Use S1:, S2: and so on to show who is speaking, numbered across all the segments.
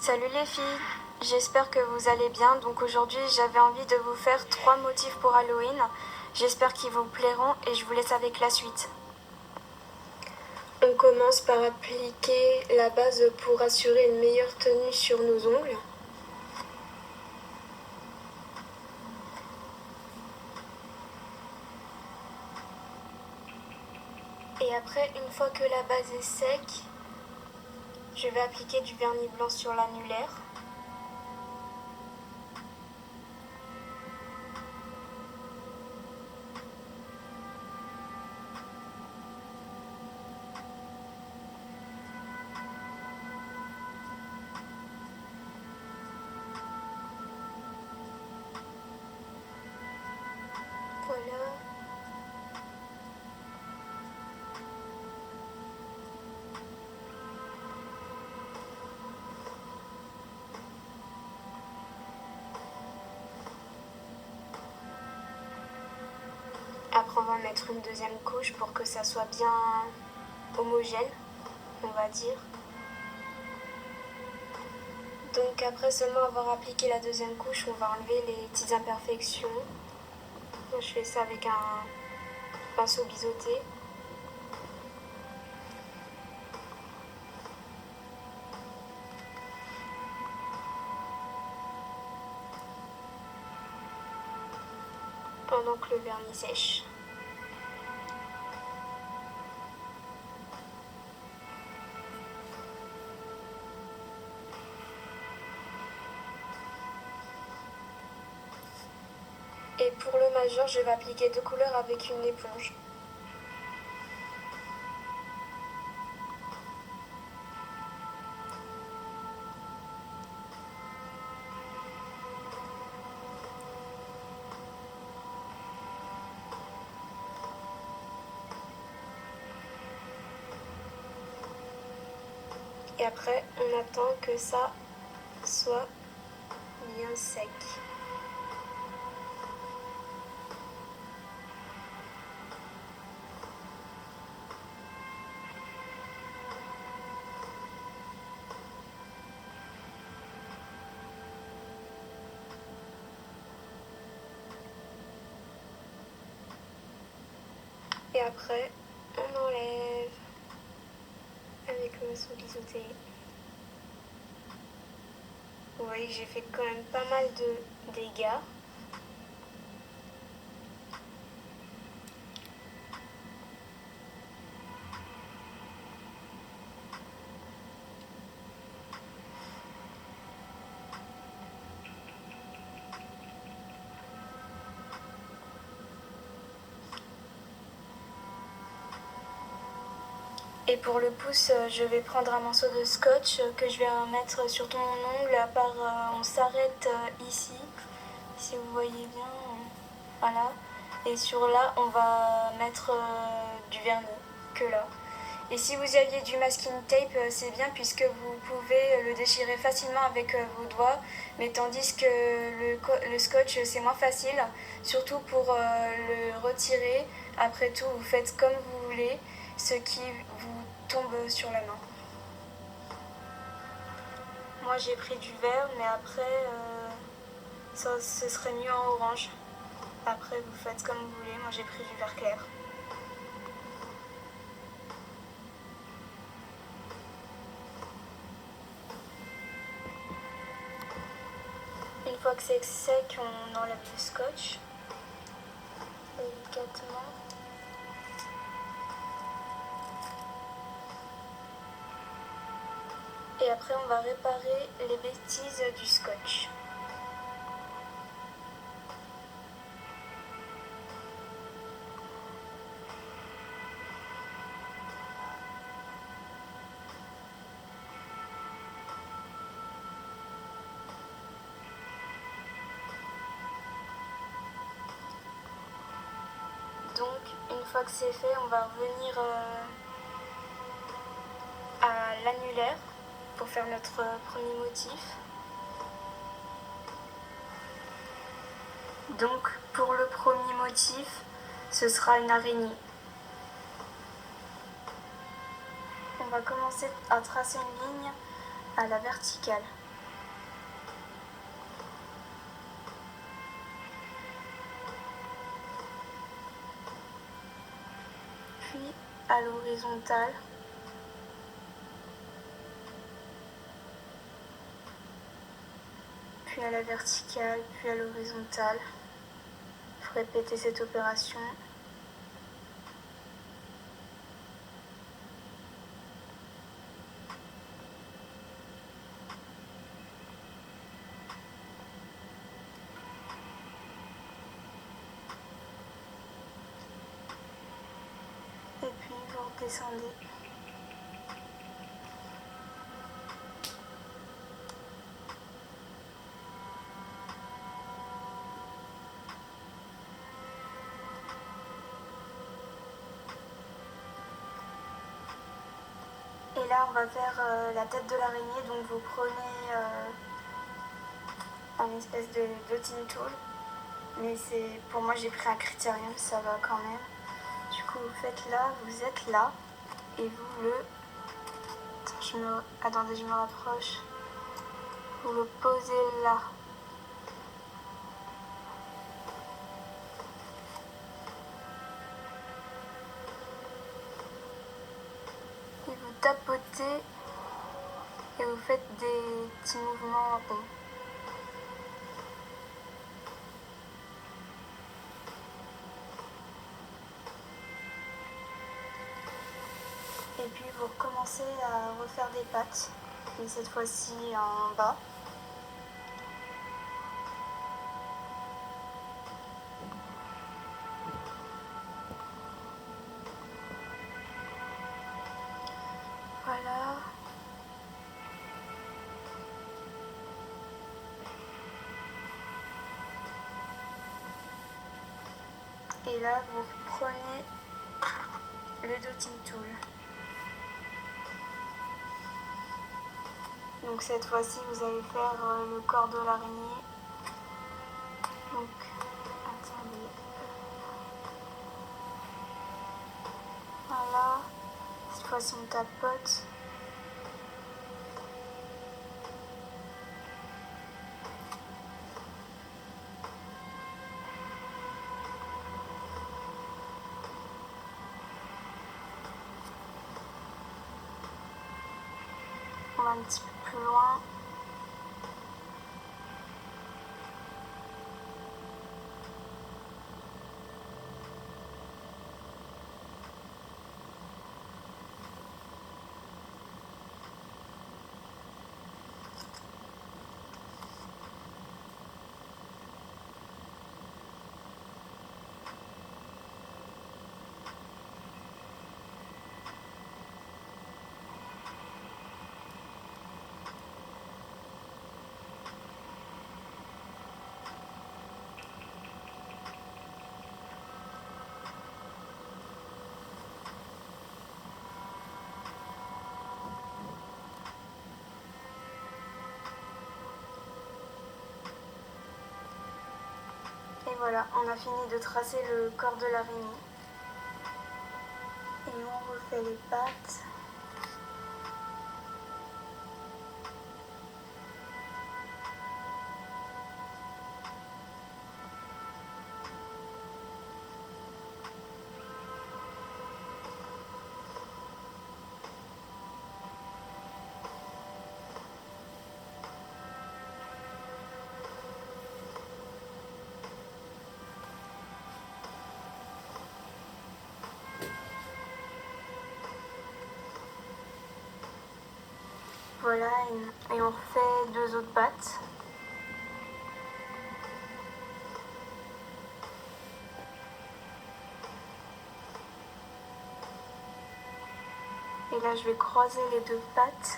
S1: Salut les filles, j'espère que vous allez bien. Donc aujourd'hui j'avais envie de vous faire 3 motifs pour Halloween. J'espère qu'ils vous plairont et je vous laisse avec la suite. On commence par appliquer la base pour assurer une meilleure tenue sur nos ongles. Et après, une fois que la base est sec, je vais appliquer du vernis blanc sur l'annulaire. Voilà. Après, on va mettre une deuxième couche pour que ça soit bien homogène, on va dire. Donc après seulement avoir appliqué la deuxième couche, on va enlever les petites imperfections. Donc, je fais ça avec un pinceau biseauté. Pendant que le vernis sèche. Et pour le majeur, je vais appliquer 2 couleurs avec une éponge. Et après, on attend que ça soit bien sec. Et après, on enlève avec le pinceau biseauté. Vous voyez que j'ai fait quand même pas mal de dégâts. Et pour le pouce, je vais prendre un morceau de scotch que je vais mettre sur tout mon ongle. À part, on s'arrête ici, si vous voyez bien. Voilà. Et sur là, on va mettre du vernis, que là. Et si vous aviez du masking tape, c'est bien puisque vous pouvez le déchirer facilement avec vos doigts. Mais tandis que le scotch, c'est moins facile, surtout pour le retirer. Après tout, vous faites comme vous voulez, ce qui vous tombe sur la main. Moi, j'ai pris du vert, mais après, ce serait mieux en orange. Après, vous faites comme vous voulez. Moi, j'ai pris du vert clair. Une fois que c'est sec, on enlève le scotch délicatement. Et après, on va réparer les bêtises du scotch. Donc, une fois que c'est fait, on va revenir à l'annulaire pour faire notre premier motif. Donc, pour le premier motif, ce sera une araignée. On va commencer à tracer une ligne à la verticale. puis à l'horizontale. Puis à la verticale, puis à l'horizontale. Il faut répéter cette opération. Et puis vous redescendez. Et là on va faire la tête de l'araignée, donc vous prenez un espèce de dotting tool. Mais pour moi j'ai pris un critérium, ça va quand même. Du coup vous faites là, vous êtes là, et vous le... Attendez, je me rapproche. Vous le posez là. Et vous tapotez et vous faites des petits mouvements ronds. Et puis vous recommencez à refaire des pattes, mais cette fois-ci en bas. Voilà. Et là, vous prenez le dotting tool. Donc cette fois-ci, vous allez faire le corps de l'araignée. Donc, attendez. Voilà. Cette fois-ci, on tapote. On va un petit peu plus loin. Et voilà, on a fini de tracer le corps de l'araignée. Et on refait les pattes. Voilà, et on refait deux autres pattes. Et là, je vais croiser les deux pattes.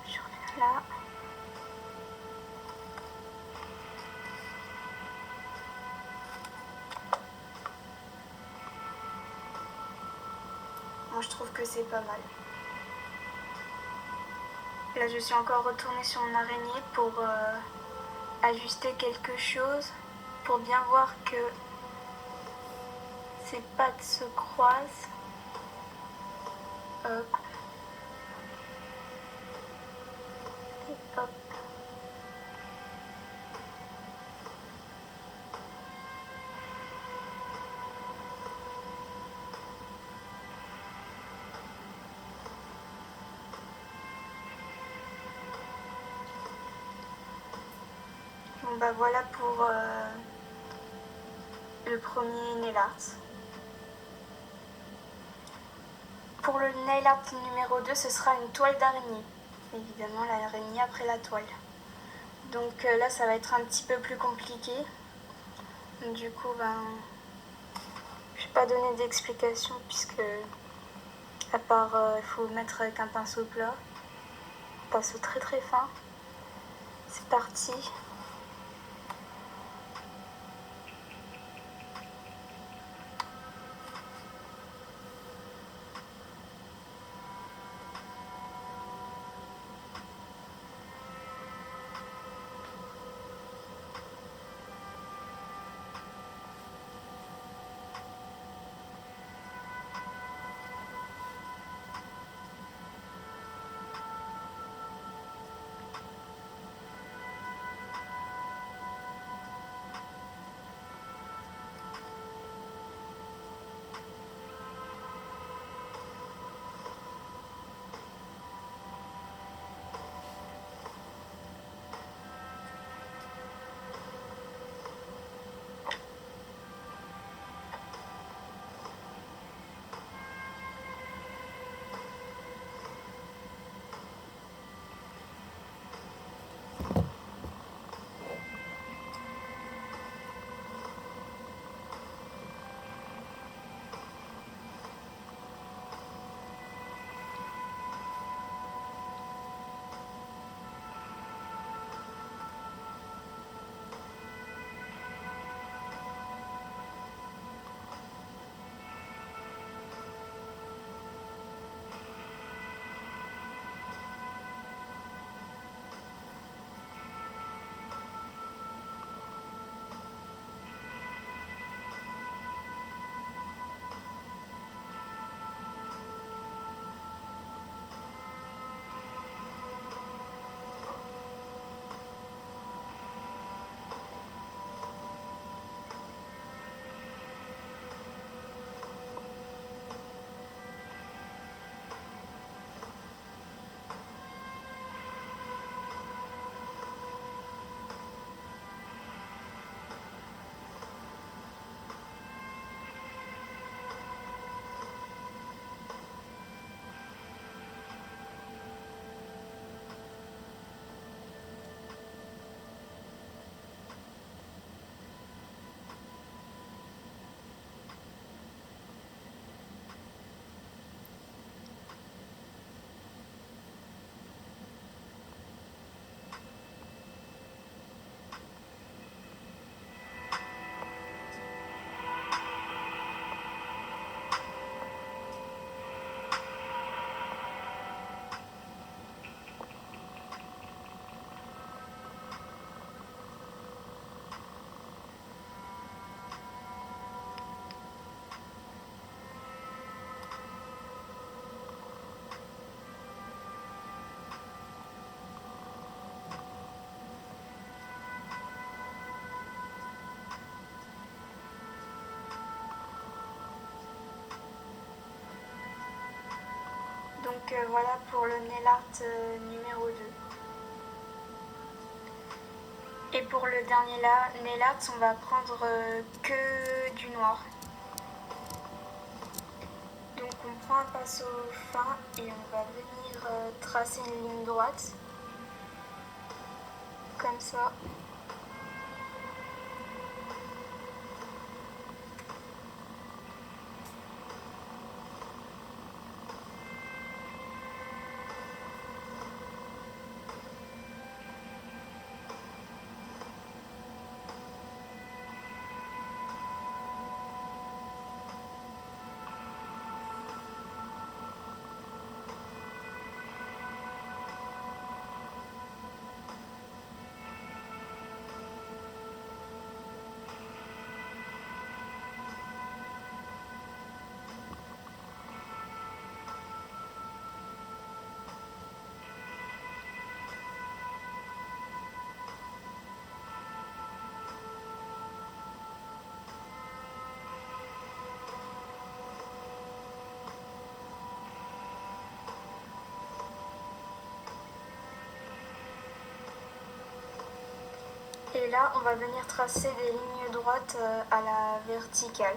S1: Je reviens là. Moi, je trouve que c'est pas mal. Là, je suis encore retournée sur mon araignée pour ajuster quelque chose, pour bien voir que ses pattes se croisent. Hop. Et hop. bah voilà pour le premier nail art. Pour le nail art numéro 2, ce sera une toile d'araignée. Évidemment, l'araignée après la toile. Donc là, ça va être un petit peu plus compliqué. Du coup, je vais pas donner d'explication puisque, à part, il faut mettre avec un pinceau plat, un pinceau très très fin. C'est parti. Donc voilà pour le nail art numéro 2. Et pour le dernier nail art, on va prendre que du noir. Donc on prend un pinceau fin et on va venir tracer une ligne droite. Comme ça. Et là, on va venir tracer des lignes droites à la verticale.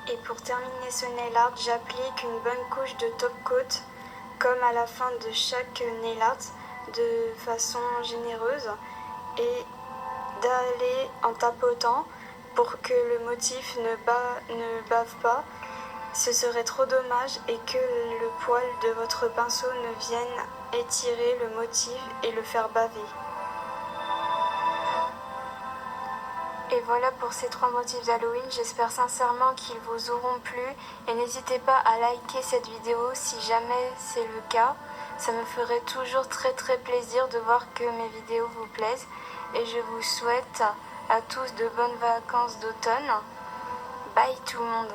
S1: Et pour terminer ce nail art, j'applique une bonne couche de top coat, comme à la fin de chaque nail art, de façon généreuse, et d'aller en tapotant pour que le motif ne bave pas. Ce serait trop dommage et que le poil de votre pinceau ne vienne étirer le motif et le faire baver. Et voilà pour ces 3 motifs d'Halloween, j'espère sincèrement qu'ils vous auront plu et n'hésitez pas à liker cette vidéo si jamais c'est le cas. Ça me ferait toujours très plaisir de voir que mes vidéos vous plaisent et je vous souhaite à tous de bonnes vacances d'automne. Bye tout le monde.